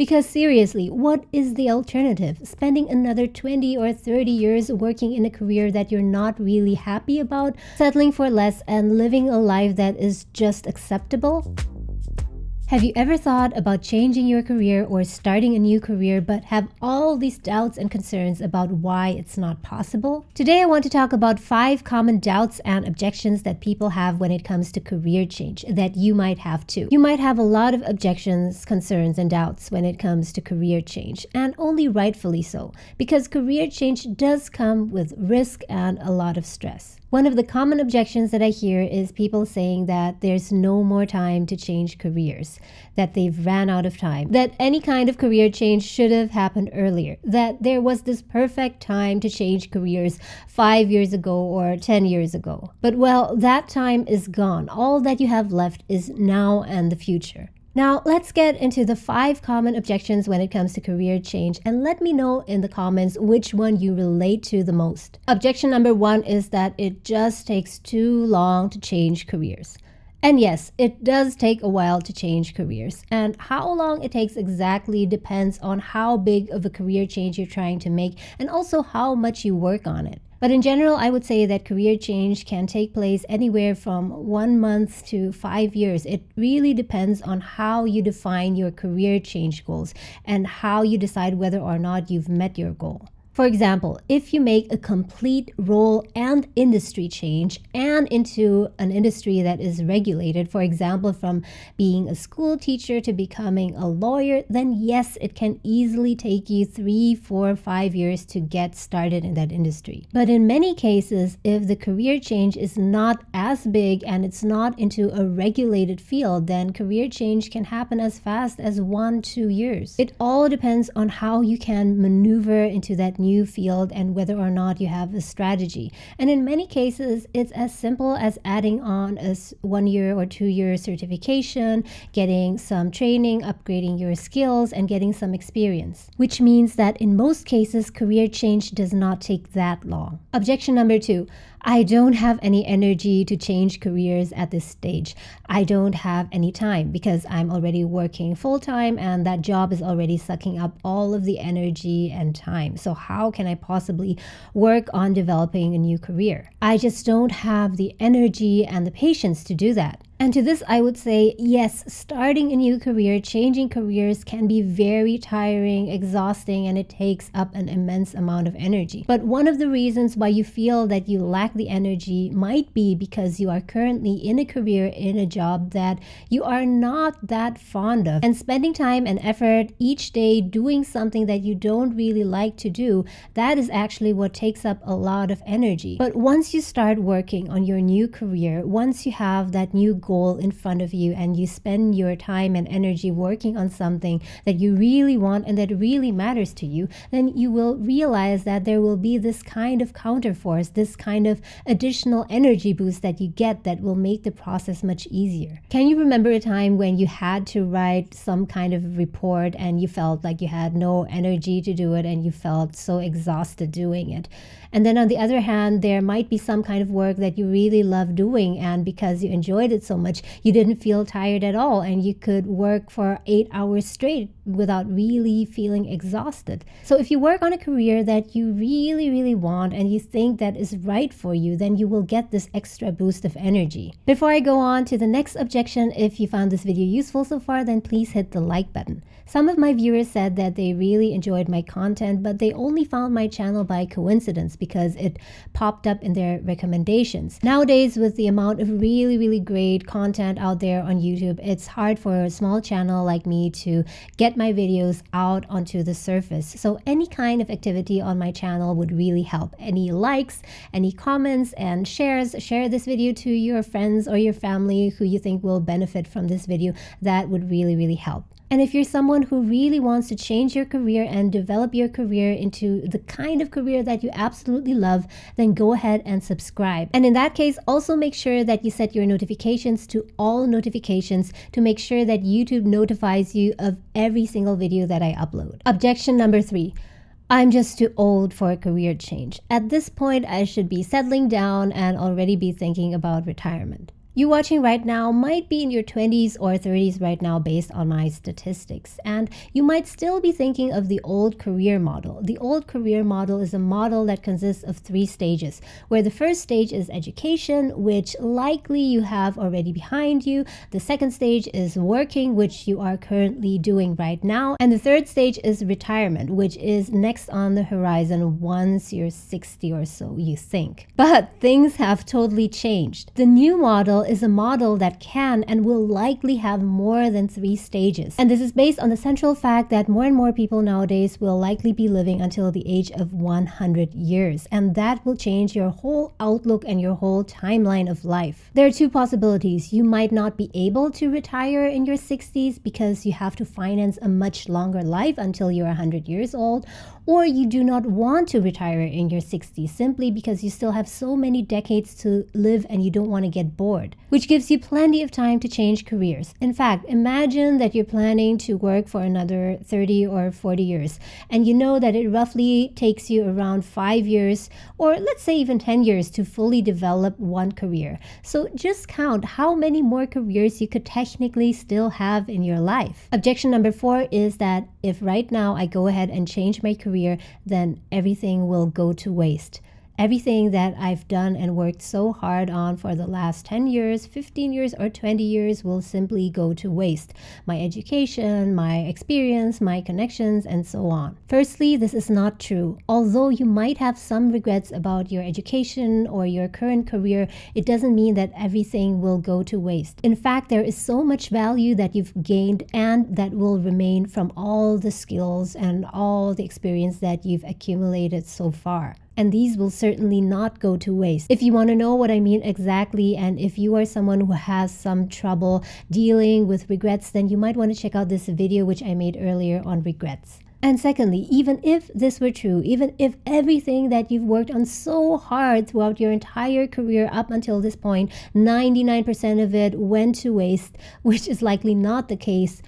Because seriously, what is the alternative? Spending another 20 or 30 years working in a career that you're not really happy about, settling for less, and living a life that is just acceptable? Have you ever thought about changing your career or starting a new career but have all these doubts and concerns about why it's not possible? Today I want to talk about 5 common doubts and objections that people have when it comes to career change that you might have too. You might have a lot of objections, concerns, and doubts when it comes to career change, and only rightfully so, because career change does come with risk and a lot of stress. One of the common objections that I hear is people saying that there's no more time to change careers, that they've ran out of time, that any kind of career change should have happened earlier, that there was this perfect time to change careers 5 years ago or 10 years ago. But well, that time is gone. All that you have left is now and the future. Now, let's get into the 5 common objections when it comes to career change, and let me know in the comments which one you relate to the most. Objection number 1 is that it just takes too long to change careers. And yes, it does take a while to change careers, and how long it takes exactly depends on how big of a career change you're trying to make and also how much you work on it. But in general, I would say that career change can take place anywhere from 1 month to 5 years. It really depends on how you define your career change goals and how you decide whether or not you've met your goal. For example, if you make a complete role and industry change and into an industry that is regulated, for example, from being a school teacher to becoming a lawyer, then yes, it can easily take you 3, 4, 5 years to get started in that industry. But in many cases, if the career change is not as big and it's not into a regulated field, then career change can happen as fast as 1-2 years. It all depends on how you can maneuver into that new field and whether or not you have a strategy. And in many cases, it's as simple as adding on a 1 year or 2 year certification, getting some training, upgrading your skills, and getting some experience. Which means that in most cases, career change does not take that long. Objection number 2. I don't have any energy to change careers at this stage. I don't have any time because I'm already working full-time and that job is already sucking up all of the energy and time. So how can I possibly work on developing a new career? I just don't have the energy and the patience to do that. And to this, I would say, yes, starting a new career, changing careers can be very tiring, exhausting, and it takes up an immense amount of energy. But one of the reasons why you feel that you lack the energy might be because you are currently in a career, in a job that you are not that fond of. And spending time and effort each day doing something that you don't really like to do, that is actually what takes up a lot of energy. But once you start working on your new career, once you have that new goal in front of you and you spend your time and energy working on something that you really want and that really matters to you, then you will realize that there will be this kind of counterforce, this kind of additional energy boost that you get that will make the process much easier. Can you remember a time when you had to write some kind of report and you felt like you had no energy to do it and you felt so exhausted doing it? And then on the other hand, there might be some kind of work that you really love doing, and because you enjoyed it so much, you didn't feel tired at all and you could work for 8 hours straight without really feeling exhausted. So if you work on a career that you really want and you think that is right for you, then you will get this extra boost of energy. Before I go on to the next objection, if you found this video useful so far, then please hit the like button. Some of my viewers said that they really enjoyed my content, but they only found my channel by coincidence because it popped up in their recommendations. Nowadays, with the amount of really great content out there on YouTube, it's hard for a small channel like me to get my videos out onto the surface. So any kind of activity on my channel would really help. Any likes, any comments, and shares. Share this video to your friends or your family who you think will benefit from this video. That would really help. And if you're someone who really wants to change your career and develop your career into the kind of career that you absolutely love, then go ahead and subscribe. And in that case, also make sure that you set your notifications to all notifications to make sure that YouTube notifies you of every single video that I upload. Objection number 3. I'm just too old for a career change. At this point, I should be settling down and already be thinking about retirement. You watching right now might be in your 20s or 30s right now based on my statistics, and you might still be thinking of the old career model. The old career model is a model that consists of 3 stages, where the first stage is education, which likely you have already behind you. The second stage is working, which you are currently doing right now. And the third stage is retirement, which is next on the horizon once you're 60 or so, you think. But things have totally changed. The new model is a model that can and will likely have more than 3 stages. And this is based on the central fact that more and more people nowadays will likely be living until the age of 100 years. And that will change your whole outlook and your whole timeline of life. There are 2 possibilities. You might not be able to retire in your 60s because you have to finance a much longer life until you're 100 years old, or you do not want to retire in your 60s simply because you still have so many decades to live and you don't want to get bored, which gives you plenty of time to change careers. In fact, imagine that you're planning to work for another 30 or 40 years, and you know that it roughly takes you around 5 years, or let's say even 10 years to fully develop one career. So just count how many more careers you could technically still have in your life. Objection number 4 is that if right now I go ahead and change my career, then everything will go to waste. Everything that I've done and worked so hard on for the last 10 years, 15 years, or 20 years will simply go to waste. My education, my experience, my connections, and so on. Firstly, this is not true. Although you might have some regrets about your education or your current career, it doesn't mean that everything will go to waste. In fact, there is so much value that you've gained and that will remain from all the skills and all the experience that you've accumulated so far. And these will certainly not go to waste. If you want to know what I mean exactly, and if you are someone who has some trouble dealing with regrets, then you might want to check out this video which I made earlier on regrets. And secondly, even if this were true, even if everything that you've worked on so hard throughout your entire career up until this point, 99% of it went to waste, which is likely not the case,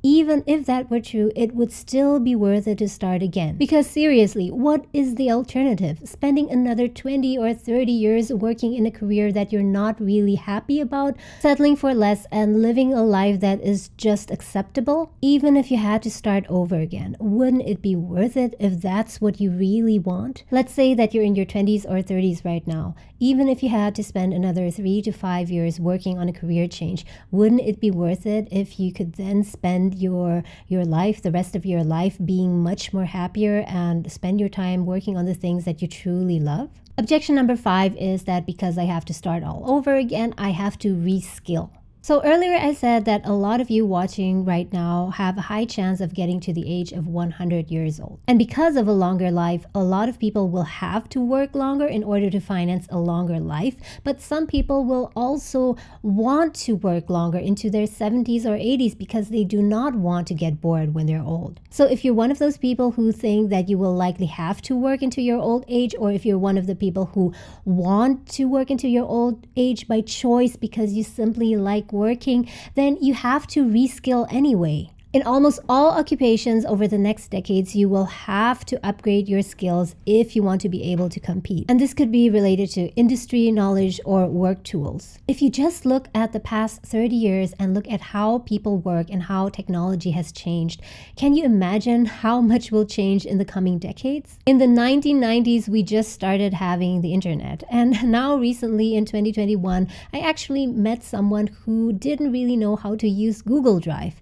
even if that were true, it would still be worth it to start again. Because seriously, what is the alternative? Spending another 20 or 30 years working in a career that you're not really happy about, settling for less, and living a life that is just acceptable? Even if you had to start over again, wouldn't it be worth it if that's what you really want? Let's say that you're in your 20s or 30s right now. Even if you had to spend another 3 to 5 years working on a career change, wouldn't it be worth it if you could then spend your life, the rest of your life, being much more happier and spend your time working on the things that you truly love? Objection number 5 is that because I have to start all over again, I have to reskill. So earlier I said that a lot of you watching right now have a high chance of getting to the age of 100 years old. And because of a longer life, a lot of people will have to work longer in order to finance a longer life. But some people will also want to work longer into their 70s or 80s because they do not want to get bored when they're old. So if you're one of those people who think that you will likely have to work into your old age, or if you're one of the people who want to work into your old age by choice because you simply like working, then you have to reskill anyway. In almost all occupations over the next decades, you will have to upgrade your skills if you want to be able to compete. And this could be related to industry knowledge or work tools. If you just look at the past 30 years and look at how people work and how technology has changed, can you imagine how much will change in the coming decades? In the 1990s, we just started having the internet. And now recently in 2021, I actually met someone who didn't really know how to use Google Drive.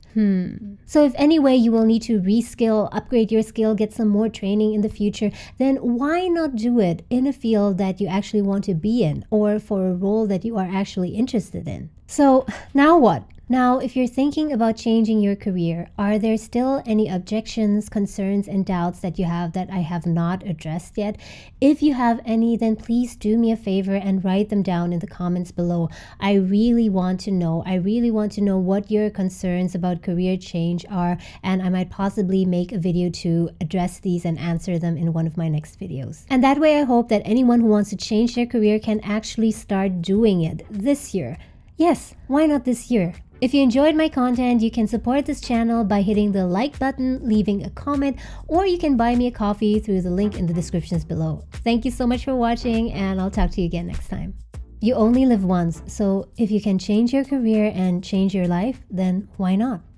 So if anyway you will need to reskill, upgrade your skill, get some more training in the future, then why not do it in a field that you actually want to be in, or for a role that you are actually interested in? So now what? Now, if you're thinking about changing your career, are there still any objections, concerns, and doubts that you have that I have not addressed yet? If you have any, then please do me a favor and write them down in the comments below. I really want to know. I really want to know what your concerns about career change are, and I might possibly make a video to address these and answer them in one of my next videos. And that way I hope that anyone who wants to change their career can actually start doing it this year. Yes, why not this year? If you enjoyed my content, you can support this channel by hitting the like button, leaving a comment, or you can buy me a coffee through the link in the descriptions below. Thank you so much for watching, and I'll talk to you again next time. You only live once, so if you can change your career and change your life, then why not?